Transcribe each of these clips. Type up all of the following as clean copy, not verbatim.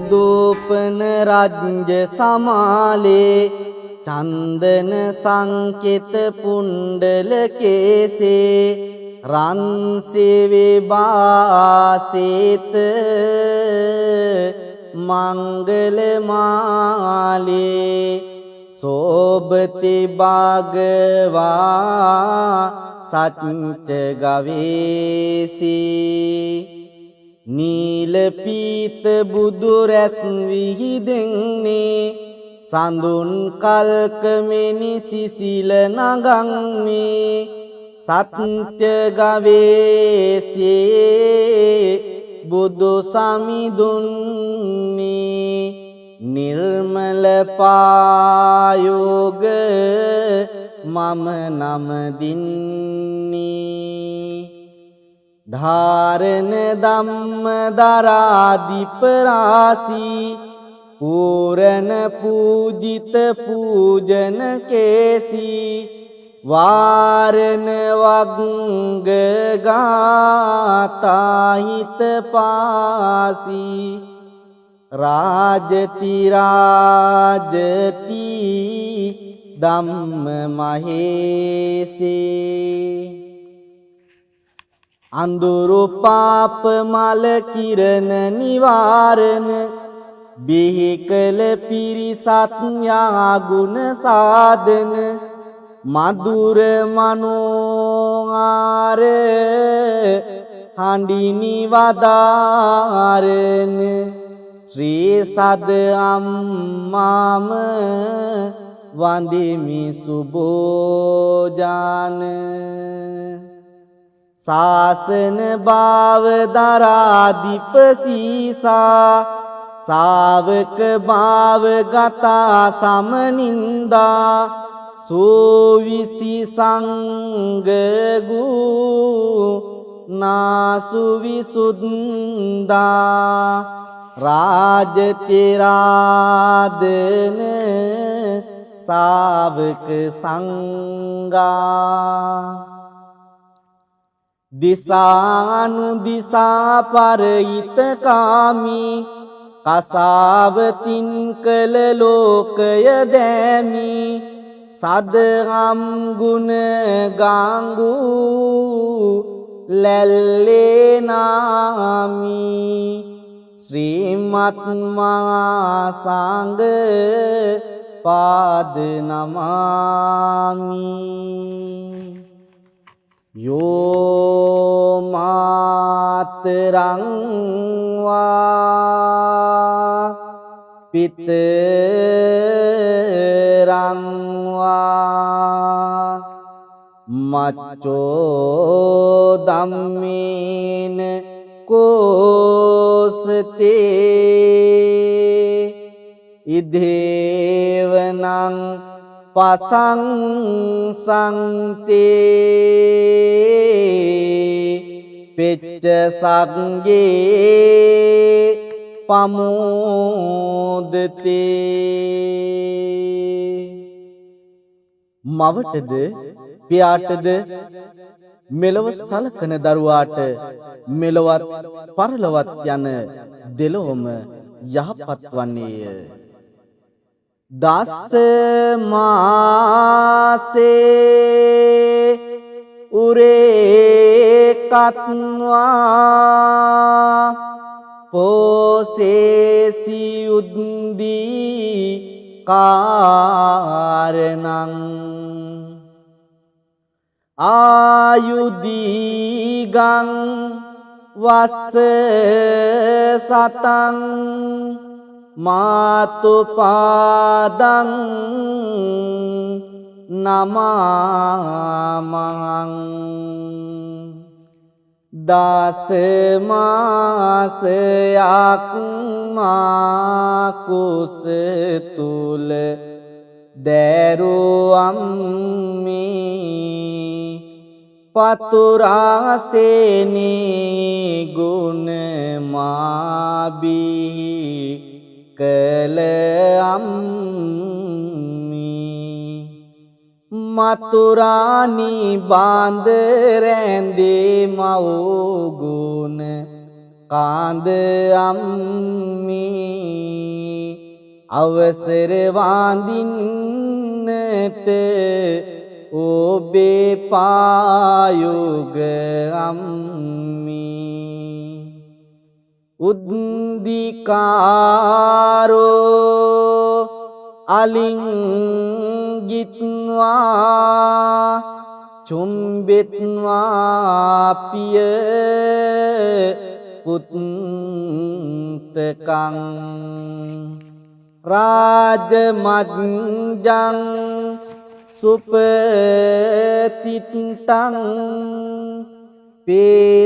දූපන රජ්‍ය සමාලේ චන්දන සංකේත පුණ්ඩල කේසේ රන්සේ වාසේත මංගල මාලේ සෝබති භාගවා සච්ච ගවේසී නීල පීත බුදු රැස් විහිදෙන්නේ සඳුන් කල්කමෙනි සිසිල නගන්නේ සත්‍ය ගවේසී බුදු සමිඳුන්නේ නිර්මල පායෝග මම නම දින්නේ ධාරණ ධම්ම දරාදීප රාසී පූරණ පූජිත පූජන කේසී වාරණ වග්ග ගාතාහිත පාසී රාජති රාජති ධම්ම මහේසේ අඳුරු පාප මල කිරණ නිවාරණ බිහිකල පිරිසත් යාගුණ සාදන මధుර මනෝආර හඬිනි වදාරණ ශ්‍රී සද අම්මාම වන්දිමි සුබෝජාන සාසන භාව දරාදීප සීසා සාවක භාව ගතා සමනින්දා සෝවිසි සංගගු නාසු විසුද්දා රාජති රාදන සාවක සංඝා දිසානු දිසා පරිත කාමී කසාවතින් කළ ලෝකය දෑමි සදහම් ගුණ ගාංගු ලැල්ලේ නාමි ශ්‍රීමත් මහා සංඝ පාද නමාමි යෝ මාතරං වා පිතරං වා මච්චෝ ධම්මේන කෝසතේ ඉදේවනං පසංසන්තේ පෙච්ච සංගේ පමෝදතේ මවටද පියාටද මෙලොව සලකන දරුවාට මෙලොවත් පරලොවත් යන දෙලොවම යහපත් වන්නේය දස මාසේ උරේකත්වා පෝසේසි උද්දී කාරණං ආයුදීගං වස්ස සතං මාතුපාදං නමාමං දස මාසයක් මා කුස තුල දරුවම්මේ පතුරාසේනී ගුණ මාබී කල අම්මී මතුරානි බාඳ රැඳේ මව් ගුණ කාඳ අම්මේ අවසර වඳින්නට ඔබේ පායුග අම්මේ උද්දිකාරෝ අලිංගිත්වා චුම්බෙත්වා පිය පුත්තකං රාජමජ්ජං සුපතිට්ටං පේතුපාදං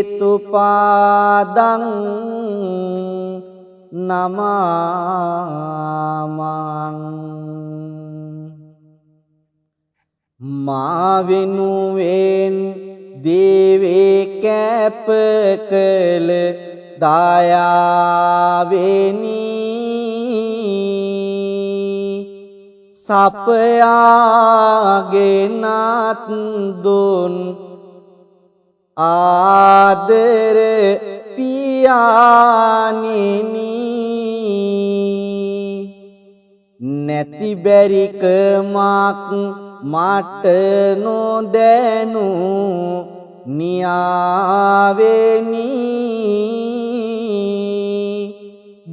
නමාමං මා වෙනුවෙන් දේවේ කැප කළ දයාවෙනි සපයාගෙනත් දුන් ආදර පියාණෙනි නැති බැරිකමක් මට නොදැනු නියාවෙනි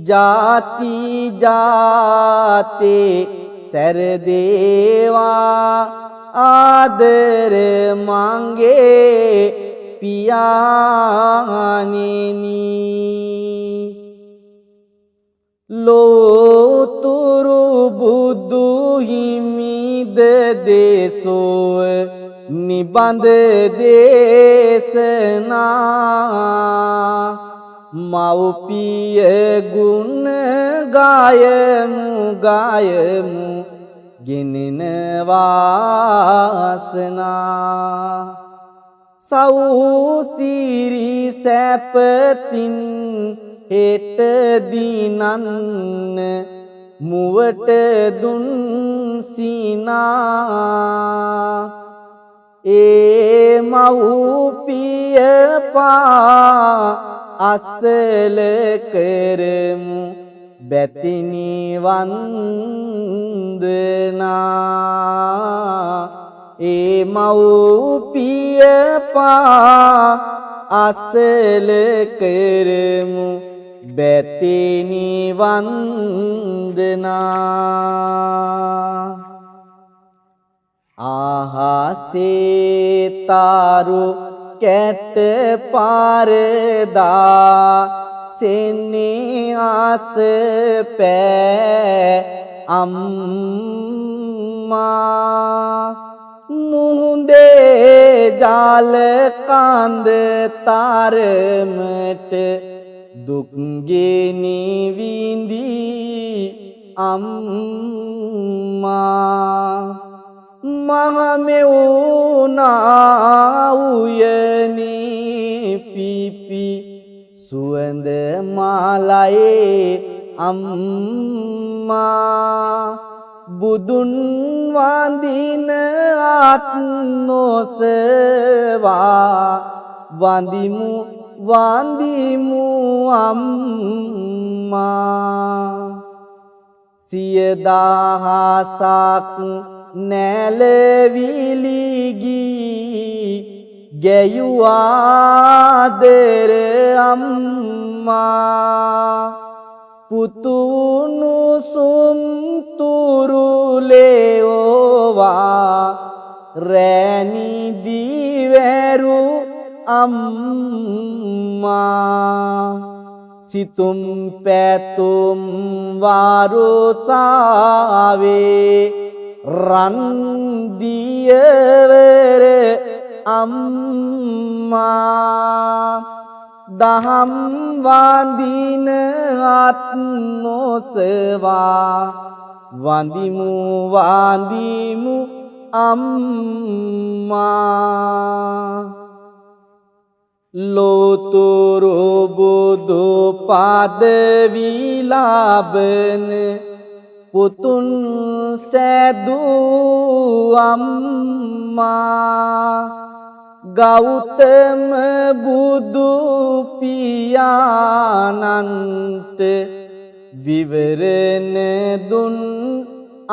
ජාති ජාතේ සැරදේවා ආදර මංගේ පියාණෙනි ලෝතුරු බුදු හිමිද දේශෝ නිබඳ දේශනා මව්පිය ගුණ ගායමු ගෙනෙන වාසනා සෞසිරි සැපතින් හෙට දිනන්න මුවට දුන් සිනා ඒ මව්පිය පා අසල කරමු බැතිනි වන්දනා ඒ මව්පිය පා අසල කරමු බැතිනි වන්දනා ආහසේ තාරු කැට පාරදා සෙන්නේ ආස පෑ අම්මා මුහුදේ ජාල කඳ තරමට දුක්ගෙනි විඳී අම්මා මහමෙවුනා උයනේ පිපි සුවඳ මාලයේ අම්මා බුදුන් වඳින අත් නොසවා වඳිමු අම්මා සියදහසක් නැලවිලිගී ගැයුවාදර අම්මා පුතුනුසුම් තුරුලේෝවා රැනිදිවැරු අම්මා සිතුම් පැතුම් වාරුසාවේ රන්දියවර අම්මා දහම් වඳින අත් නොසවා වඳිමු අම්මා ලෝතුරු බුදු පදවි ලබන පුතුන් සැදූ අම්මා ගෞතම බුදු පියාණන්ට විවරණ දුන්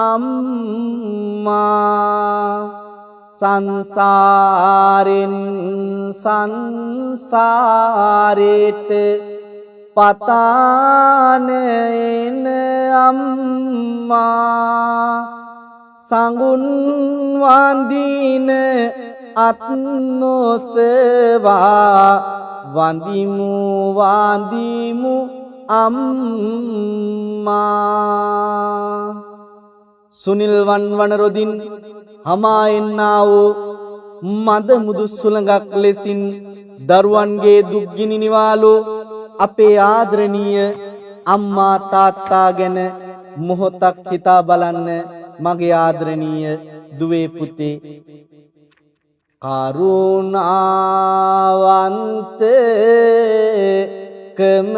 අම්මා සංසාරෙන් සංසාරේට පතාන එන අම්මා සංගුන් වන්දින අත් නොසවා වන්දිමු වන්දිමු අම්මා සුනිල් වන්වනරොදින් හමා එන්නා වූ මද මුදු සුළඟක් ලෙසින් දරුවන්ගේ දුක්ගිනි නිවාලු අපේ ආදරණීය අම්මා තාත්තා ගැන මොහොතක් හිතා බලන්න මගේ ආදරණීය දුවේ පුතේ කරුණාවන්ත කම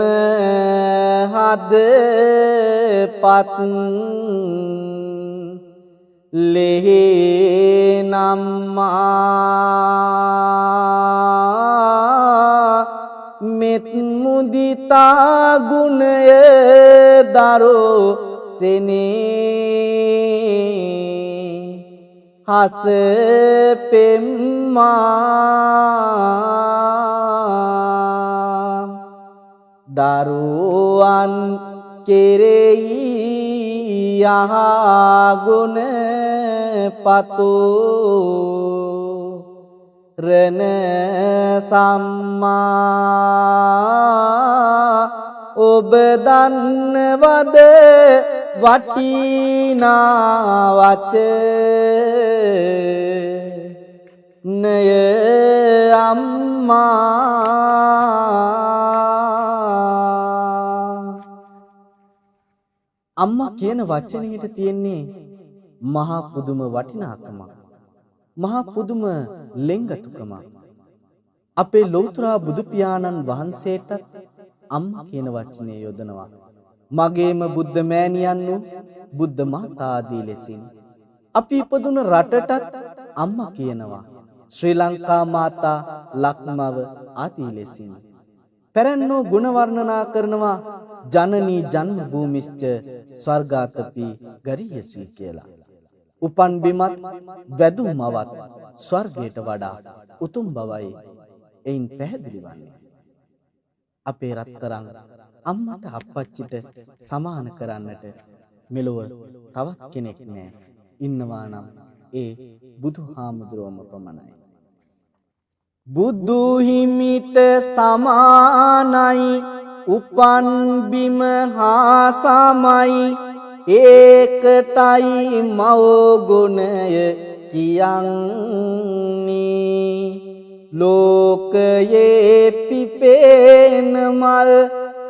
හදපත් ලෙහෙනම්මා මෙත් මුදිතා ගුණය දරෝ සෙනේ හස පෙම්මා දරුවන් කෙරෙහි යහගුණ පතෝ රණ සම්මා ඔබ දන්නවද වටිනා වචනය අම්මා අම්මා කියන වචනයට තියෙන්නේ මහා පුදුම වටිනාකමක් මහා පුදුම ලෙන්ගතුකමක් අපේ ලෞතර බුදු පියාණන් වහන්සේටත් අම්මා කියන වචනේ යොදනවා මගේම බුද්ධ මෑණියන් වූ බුද්ධ මාතා ආදී ලෙසින් අපි ඉපදුන රටටත් අම්මා කියනවා ශ්‍රී ලංකා මාතා ලක්මව ආදී ලෙසින් පැරැන්නෝ ගුණ වර්ණනා කරනවා ජනනී ජන්ම භූමිස්ච ස්වර්ගාතපි ගරියසි කියලා උපන් බිමත් වැදුමවත් ස්වර්ගයට වඩා උතුම් බවයි එයින් පැහැදිලි වන්නේ අපේ රත්තරන් අම්මට අප්පච්චිට සමාන කරන්නට මෙලොව තවත් කෙනෙක් නෑ ඉන්නවා නම් ඒ බුදුහාමුදුරුවම පමණයි බුදු හිමිට සමානයි උපන් බිම හා සමයි ඒකටයි මව ගුණය කියන්නේ ලෝකයේ පිපෙන මල්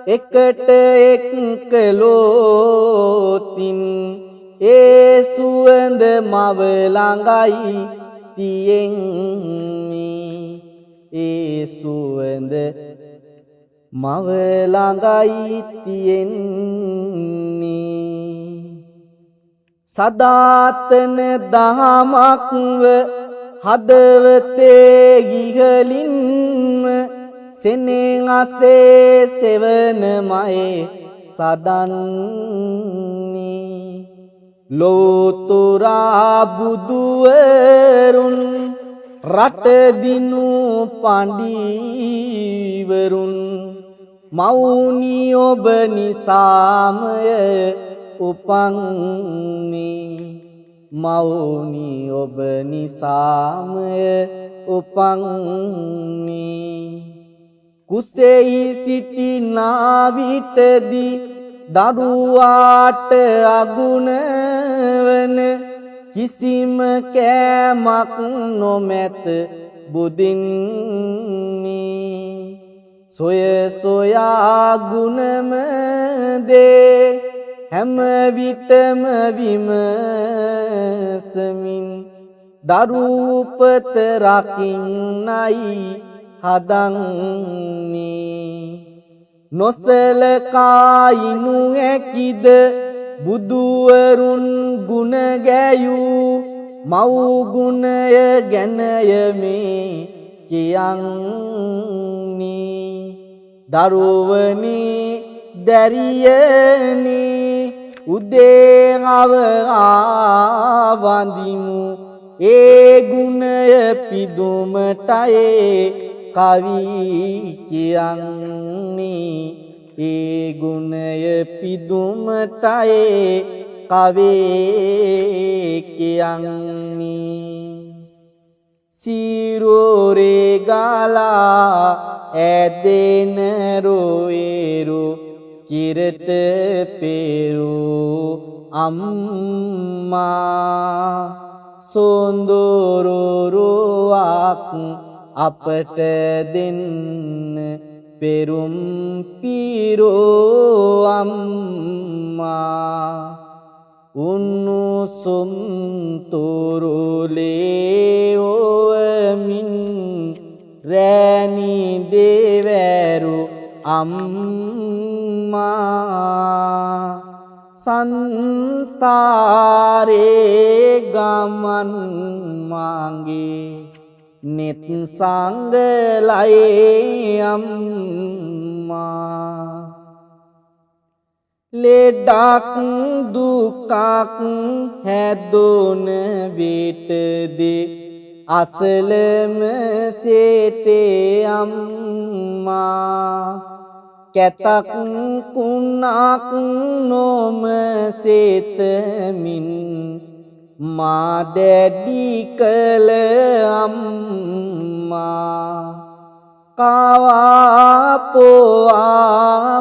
එකට එක්කලෝතින් ඒ සුවඳ මව ළඟයි තියෙන්නේ ඒ සුවඳ මව ළඟයි තියෙන්නේ සදාතන දහමක්ව හදවතේ ඉහළින්ම සෙනෙහසේ සෙවනමයි සදන්නේ ලෝතුරා බුදුවරුන් රට දිනු පඬිවරුන් මෞනි ඔබ නිසාමය උපන්නේ මෞනි ඔබ නිසාමය උපන්නේ කුසෙහි සිටිනා විටදී දරුවාට අගුණ වන කිසිම කෑමක් නොමැත බුදින්නේ සොය සොයා ගුණම දේ හැම විටම විමසමින් දරු උපත රකින්නයි හදන්නේ නොසලකා ඉනු හැකිද බුදුවරුන් ගුණ ගැයූ මව් ගුණය ගැනය මේ කියන්නි දරුවනි දැරියනි උදේ වඳිමු ඒ ගුණය පිදුමටයි කවි කියන්නි ඒ ගුණය පිදුමටයි කවි කියන්නි සිරෝරේ ගාලා ඇදෙන රෝයේරු කිරට පෙරු අම්මා සොඳුරුරුවක් අපට දෙන්න පෙරුම් පිරෝ අම්මා උන්නුසුම් තුරුලේ ඕවමින් රැණි දෙවැරු අම්මා සංසාරේ ගමන් මාගේ net සංගලයි අම්මා ලෙඩක් දුකක් හැදුන විටදී අසලම සේටේ අම්මා කැතක් කුණක් නොම සේතමින් මා දැඩි කළ අම්මා කාවාපෝවා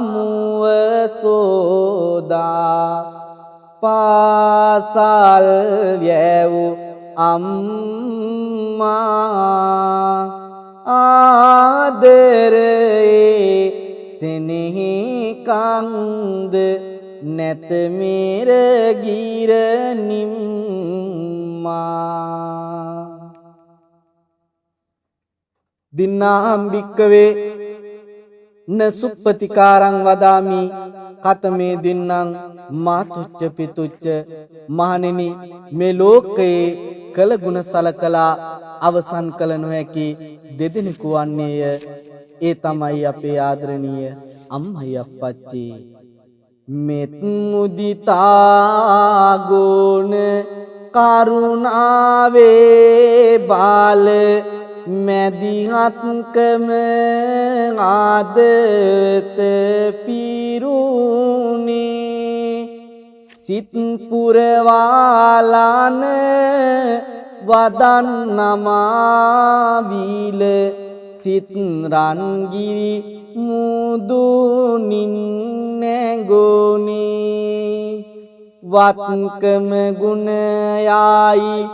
මුව සෝදා පාසල් යැවු අම්මා ආදරේ සෙනෙහි කන්ද නැත මෙර ගිර නිම්මා දින්නාම් භික්කවේ න සුප්පතිකාරං වදාමි කතමේ දින්නම් මාතුච්ච පිතුච්ච මහණෙනි මේ ලෝකයේ කළ ගුණ සලකලා අවසන් කළ නොහැකි දෙදෙනෙකු වන්නේය ඒ තමයි අපේ ආදරණීය අම්මයි අප්පච්චි මෙත් මුදිතා ගුණ කරුණාවේ බාල මැදිහත්කම ආදත පිරුණේ සිත් පුරවාලන වදන් නමාවිල සිත් රන්ගිරි මුදුනින් නැගුණේ වත්කම ගුණයයි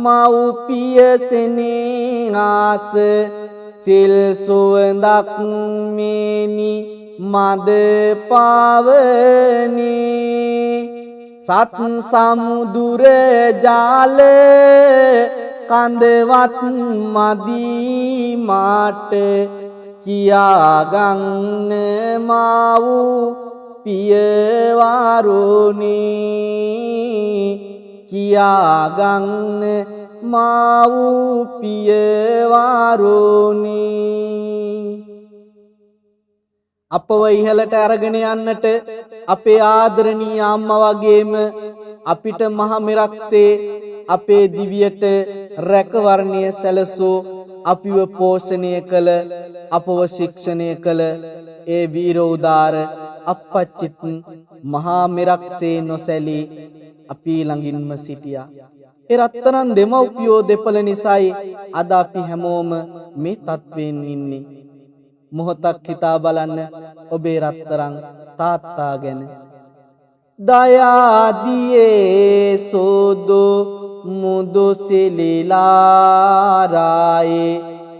මව්පිය සෙනෙහස සිල් සුවඳක් මේනි මද පාවනේ සත් සමුදුර ජාල කඳවත් මදි මාට කියාගන්න මාව් පියවරුනේ කියාගන්න මාව් පියවරුනේ අපව ඉහළට අරගෙන යන්නට අපේ ආදරණීය අම්මා වගේම අපිට මහ මෙරක්සේ අපේ දිවියට රැකවරණය සැලසූ අපිව පෝෂණය කළ අපව ශික්ෂණය කළ ඒ වීර උදාර අප්පච්චිත් මහා මෙරක්සේ නොසැලී අපි ළඟින්ම සිටියා. ඒ රත්තරන් දෙමව්පියෝ දෙපළ නිසායි අද අපි හැමෝම මේ තත්වයෙන් ඉන්නේ. මොහොතක් හිතා බලන්න ඔබේ රත්තරන් තාත්තා ගැන. දයාදියේ සෝදු මුදු සිලිලාරායේ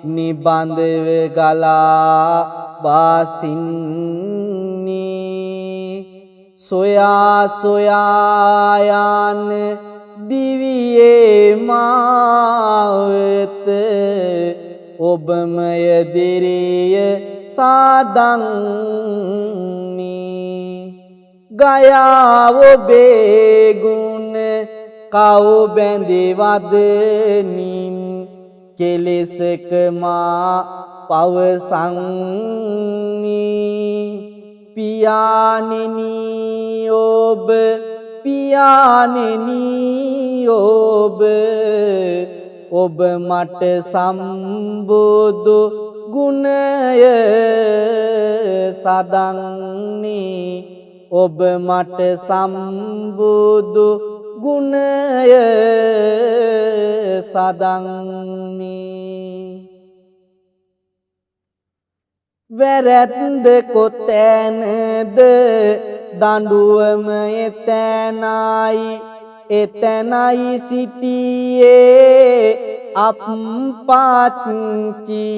නිබඳව ගලා වාසින්නේ සොයා සොයා යන දිවියේ මාවත ඔබමය දිරිය සාදන්නේ ගයා ඔබේ ගුණ කව් බැඳි වදනින් කෙලෙසක මා පවසන්නි පියාණෙනි ඔබ පියාණෙනි ඔබ මට සම්බුදු ගුණය සදන්නේ ඔබ මට සම්බුදු ගුණය සදන්නේ වැරැද්ද කොතැනද දඬුවම එතැනයි සිටියේ අප්පච්චි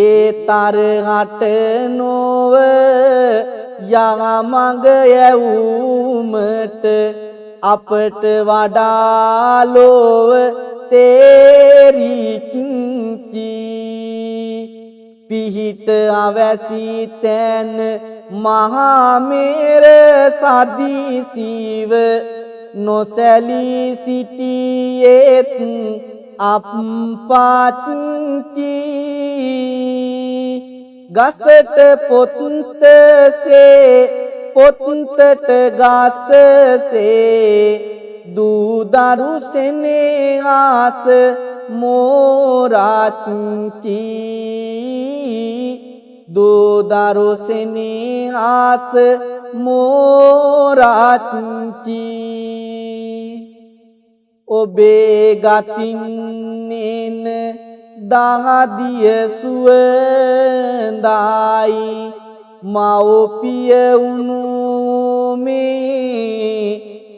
ඒ තරහට නොව යමඟ යැවුමට අපට වඩා ලොව තේරිච්චි පිහිට අවැසි තැන මහා මේර සදිසිව නොසැලී සිටියේත් අප්පච්චි ගසට පොත්තට ගසසේ දූදරු සෙනෙහස මෝරච්චි දූදරු සෙනෙහස මෝරච්චි ඔබේ ගතින් එන දහදිය සුවඳයි මව්පිය උණුමේ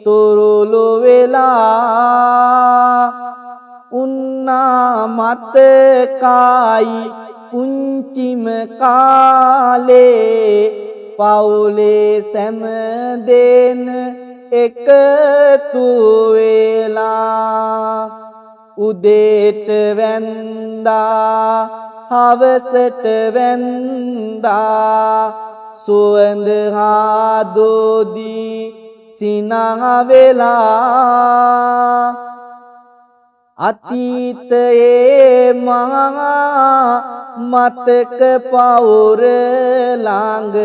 තොරළු වෙලා උන්නා මතකයි පුංචිම කාලේ පවුලේ සැම දෙන එකතු වෙලා උදේට වැන්දා හවසට වැන්දා සුවඳ හාදෝදී සිනහ වෙලා අතීතයේ මහා මතක පවුර ළඟ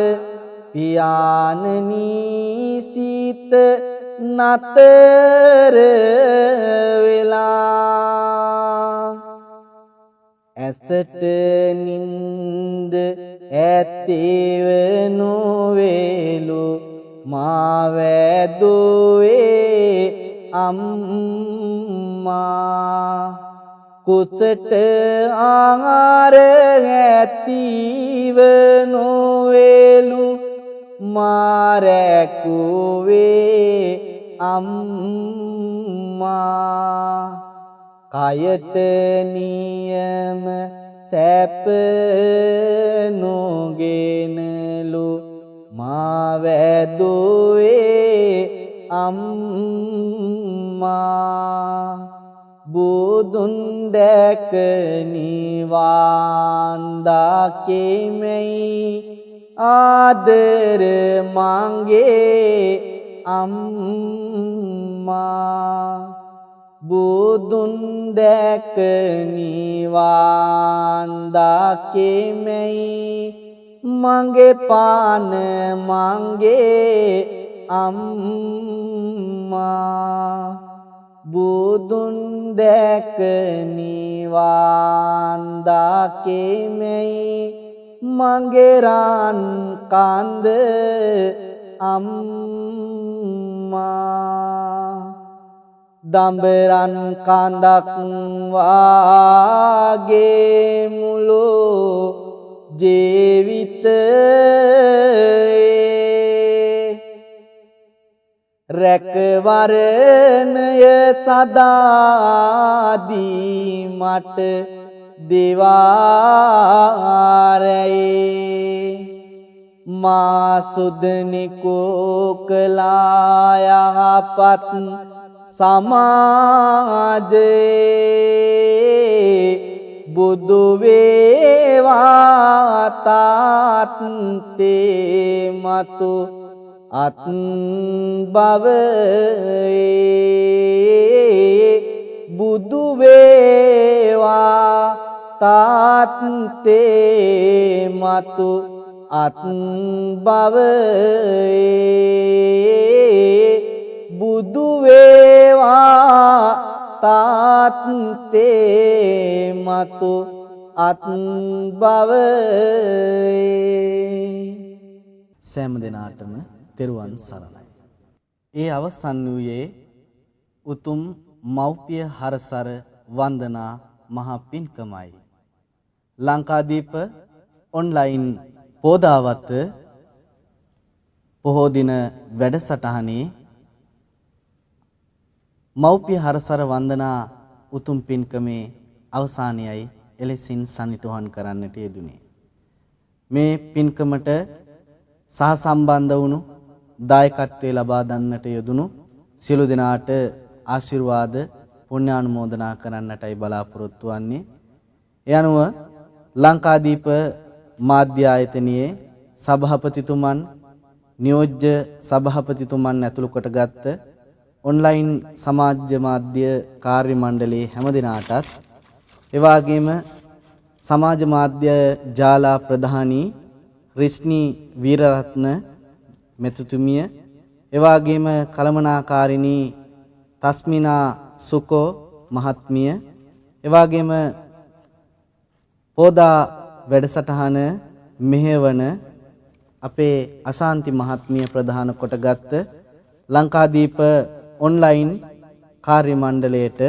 පියාණනි සිත නතර වෙලා ඇසට නින්ද ඇත්තේව නොවේලු මා වැදුවේ අම්මා කුසට ආහාර ඇතිව නොවේලු මා රැකුවේ අම්මා කයට නියම සැප නොගෙනලු මා වැදුවේ අම්මා බුදුන් දැක නිවන් දකිමෙයි ආදර මංගේ අම්මා බුදුන් දැක නිවන් දකිමෙයි මගේ පාන මගේ අම්මා බුදුන් දැක නිවන් දකිමෙයි මගේ රන් කඳ අම්මා දඹරන් කඳක් වාගේ මුළු ජීවිතේ රැකවරණය සදාදී මට දෙවාරයේ මා සුදනිකෝ කළා යහපත් සමාජේ බුදු වේවා තාත්තේ මතු අත් බවේ බුදු වේවා තාත්තේ මතු අත් භවයේ බුදු වේවා තාත්තේ මතු අත් භවයේ. සෑම දිනාටම තෙරුවන් සරණයි. ඒ අවසන් වූයේ උතුම් මෞපිය හරසර වන්දනා මහා පින්කමයි. ලංකාදීප ඔන්ලයින් පෝදාවත පොහෝ දින වැඩසටහනේ මෞපිය හරසර වන්දනා උතුම් පින්කමේ අවසානයයි එලෙසින් සනිටුහන් කරන්නට යෙදුනේ. මේ පින්කමට සහ සම්බන්ධ වුණු දායකත්වයේ ලබා දන්නට යෙදුණු සියලු දෙනාට ආශිර්වාද පුණ්‍යානුමෝදනා කරන්නටයි බලාපොරොත්තු වන්නේ. ඒ අනුව ලංකාදීප මාධ්‍ය ආයතනයේ සභාපතිතුමන් නියෝජ්‍ය සභාපතිතුමන් ඇතුළු කොටගත් ඔන්ලයින් සමාජ මාධ්‍ය කාර්ය මණ්ඩලයේ හැම දිනාටත් එවාගෙම සමාජ මාධ්‍ය ජාලා ප්‍රධානී රිස්නි වීරරත්න මෙතුතුමිය එවාගෙම කළමනාකාරිණී තස්මිනා සුකෝ මහත්මිය එවාගෙම පෝදා වැඩසටහන මෙහෙවන අපේ අශාන්ති මහත්මිය ප්‍රධාන කොටගත් ලංකාදීප ඔන්ලයින් කාර්ය මණ්ඩලයට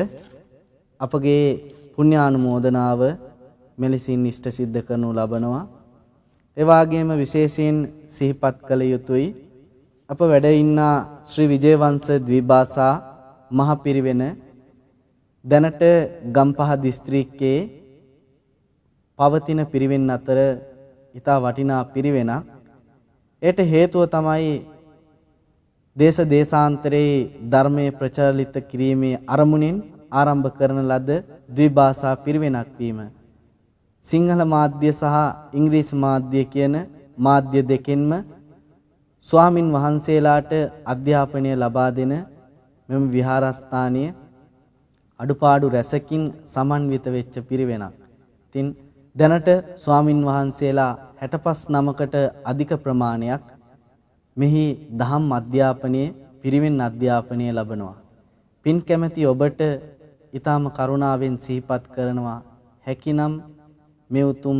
අපගේ පුණ්‍යානුමෝදනාව මෙලෙසින් ඉෂ්ට සිද්ධ කරනු ලබනවා. එවාගෙම විශේෂයෙන් සිහිපත් කළ යුතුයි අප වැඩ ඉන්නා ශ්‍රී විජේවංශ ද්විභාෂා මහ පිරිවෙන දැනට ගම්පහ දිස්ත්‍රික්කයේ පවතින පිරිවෙන් අතර ඉතා වටිනා පිරිවෙනක්. ඒට හේතුව තමයි දේශ දේශාන්තරයේ ධර්මයේ ප්‍රචලිත කිරීමේ අරමුණින් ආරම්භ කරන ලද ද්විභාෂා පිරිවෙනක් වීම. සිංහල මාධ්‍ය සහ ඉංග්‍රීසි මාධ්‍ය කියන මාධ්‍ය දෙකෙන්ම ස්වාමින් වහන්සේලාට අධ්‍යාපනය ලබා දෙන මෙම විහාරස්ථානීය අඩුපාඩු රැසකින් සමන්විත වෙච්ච පිරිවෙනක්. ඉතින් දැනට ස්වාමින් වහන්සේලා 65 නමකට අධික ප්‍රමාණයක් මෙහි දහම් අධ්‍යාපනයේ පිරිවෙන් අධ්‍යාපනය ලබනවා. පින් කැමැති ඔබට ඊටාම කරුණාවෙන් සිහිපත් කරනවා හැකිනම් මේ උතුම්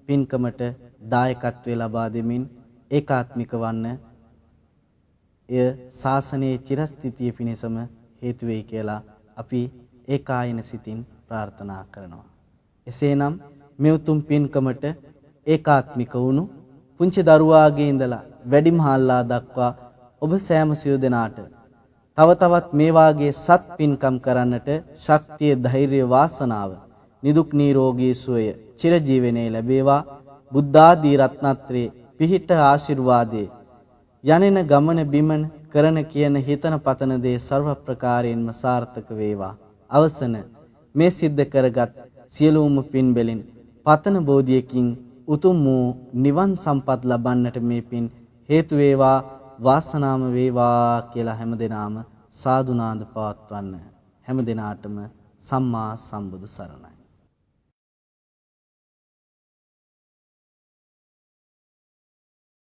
පින්කමට දායකත්වයේ ලබා දෙමින් ඒකාත්මික වන්න එය ශාසනයේ චිරස්ථිතිය පිණිසම හේතු වෙයි කියලා අපි ඒකායන සිතින් ප්‍රාර්ථනා කරනවා. එසේනම් මේ උතුම් පින්කමට ඒකාත්මික වුණු පුංචි දරුවාගේ ඉඳලා වැඩිමහල්ලා දක්වා ඔබ සෑම සියලු දෙනාට තව තවත් මේ වාගේ සත් පින්කම් කරන්නට ශක්තිය ධෛර්ය වාසනාව නිදුක් නිරෝගී සුවය චිරජීවනයේ ලැබේවා. බුද්ධාදී රත්නත්‍රේ පිහිට ආශිර්වාදේ යනෙන ගමන බිමන කරන කියන හිතන පතන දේ ਸਰව ප්‍රකාරයෙන්ම සාර්ථක වේවා. අවසන මේ සිද්ධ කරගත් සියලුම පින් බැලින් පතන බෝධියකින් උතුම් වූ නිවන් සම්පත් ලබන්නට මේ පින් හේතු වේවා වාසනාම වේවා කියලා හැමදෙනාම සාදුනාද පවත්වන්න. හැමදෙනාටම සම්මා සම්බුදු සරණයි.